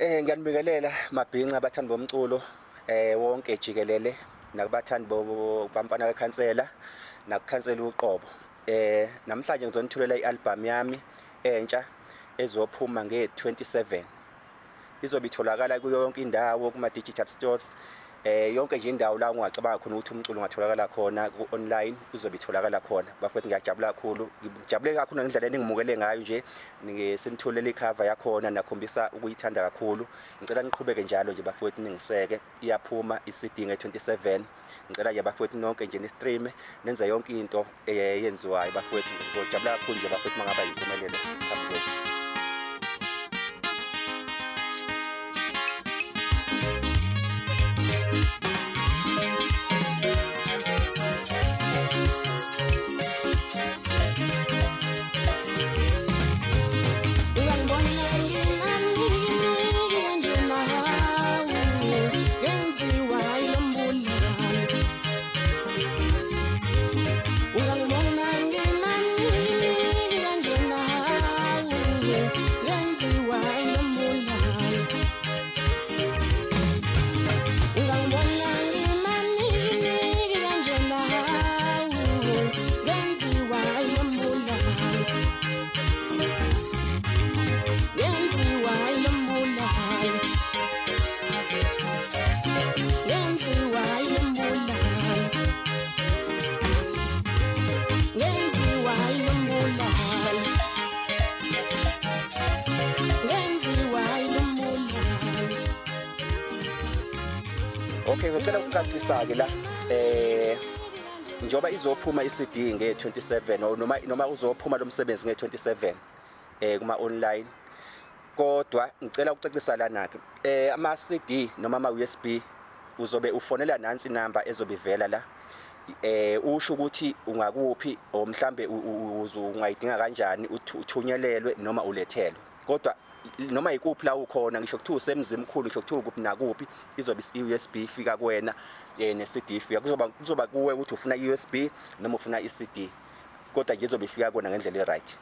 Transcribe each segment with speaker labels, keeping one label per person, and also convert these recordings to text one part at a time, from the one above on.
Speaker 1: Ngiyanibingelela mabhinca abathandi bomculo wonke jikelele nakubathandi bamfana weKhansela nakuKhansela uqobo. Namhlanje ngizonithulela i-album yami entsha ezophuma nge-27. Izobe itholakala kuyo yonke indawo kuma digital stores. Yonke nje indawo la ungacabanga khona ukuthi umculo ungatholakala khona ku-online uzobe itholakala khona. Bafowethu ngiyajabula kakhulu. Ngijabule kakhulu ngendlela eningimukele ngayo nje senitholele icover yakhona nakhombisa ukuyithanda kakhulu. Ngicela niqhubeke njalo nje bafowethu ningiseke. Iyaphuma i-CD nge-27. Ngicela nje bafowethu nonke nje ni-stream nenze yonke into eyenziwayo bafowethu. Ngijabula kakhulu nje bafowethu mangaba yimpumelelo kakhulu. Okay, ngicela ukucacisa ke la njoba izophuma i-CD nge-27 noma uzophuma lo msebenzi nge-27 kuma online. Kodwa ngicela ukucacisa lana ke ama-CD noma ama-USB uzobe ufonela nansi number ezobe ivela la. Usho ukuthi ungakuphi o mhlambe ungayidinga kanjani uthunyelelwe noma ulethelwe. Kodwa noma ikuphi la ukhona ngisho kuthiwa usemzini mkhulu ngisho kuthiwa kuphi nakuphi izobe i-USB ifika kuwena ne-CD ifika kuzoba kuwe ukuthi ufuna i-USB noma ufuna i-CD kodwa nje izobe ifika kuwena ngendlela e-right.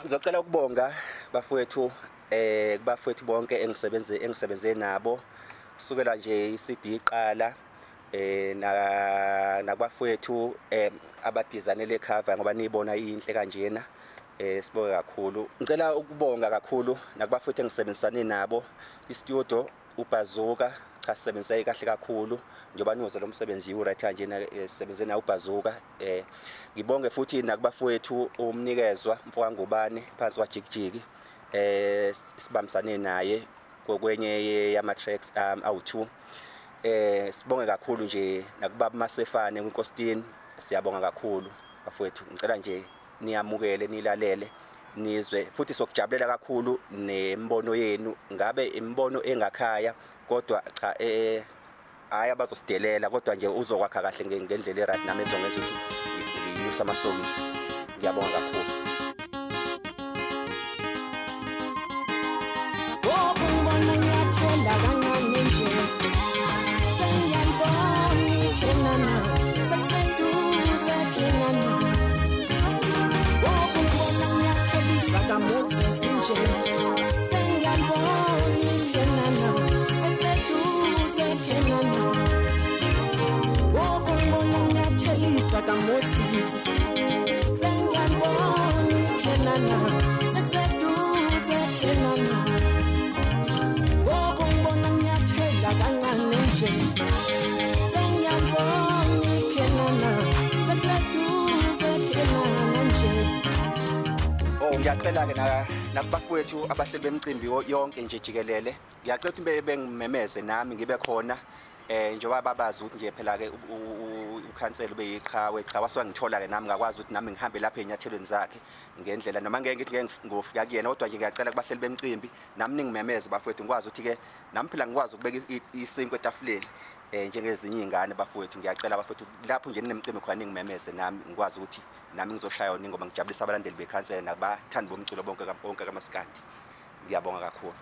Speaker 1: Ngizocela ukubonga bafowethu kubafowethu bonke engisebenze nabo kusukela nje i-CD iqala nakubafowethu abadizanele cover ngoba niyibona inhle kanjena. Sibonge kakhulu. Ngicela ukubonga kakhulu nakubafowethu engisebenzisane nabo i-studio uBazuka cha sisebenzise kahle kakhulu njengoba niyoze lo msebenzi u-right kanjena sisebenze na uBazuka. Ngibonge futhi nakubafowethu umnikezwa mfowethu ngubani phansi kwaJikijiki sibambisane naye kokwenye yama tracks awu2. Sibonge kakhulu nje nakubaba Masefane kwiNkosini siyabonga kakhulu bafowethu. Ngicela nje niyamukele nilalele nizwe futhi sokujabulela kakhulu nembono yenu ngabe imbono engakhaya kodwa cha hayi abazosidelela kodwa nje uzokwakha kahle ngendlela e-right nami ezongenza ukuthi ngiyuse amasokisi. Ngiyabonga kakhulu.
Speaker 2: Ngibona ngiyathela kancane nje sengiyabona kenana sekuseduze kenana Moses nje sengiyabona kenana sekuseduze kenana ngibona ngiyathelisa kaMoses sengiyabona kenana sekuseduze kenana ngibona ngiyathela kancane nje sengiyabona kenana sekuseduze kenana nje.
Speaker 1: Ngiyacela ke nakubafowethu abahleli bemicimbi yonke nje jikelele ngiyacela ukuthi bengimemeze nami ngibe khona njengoba babazi ukuthi nje phela ke uKhansela ubeyiqhawe cha waswangithola ke nami ngakwazi ukuthi nami ngihambe lapha enyathelweni zakhe ngendlela noma ngeke ngithi ngofika kuyena kodwa nje ngiyacela kubahleli bemicimbi nami ningimemeze bafowethu ngikwazi ukuthi ke nami phela ngikwazi ukubeka isinkwe etafuleni njengezinye izingane bafowethu. Ngiyacela bafowethu lapho nje ninemicimbi khona ningimemeze nami ngikwazi ukuthi nami ngizoshaya yona ingoma ngijabulisa abalandeli beKhansela nabathandi bomculo bonke kamaskandi. Ngiyabonga kakhulu.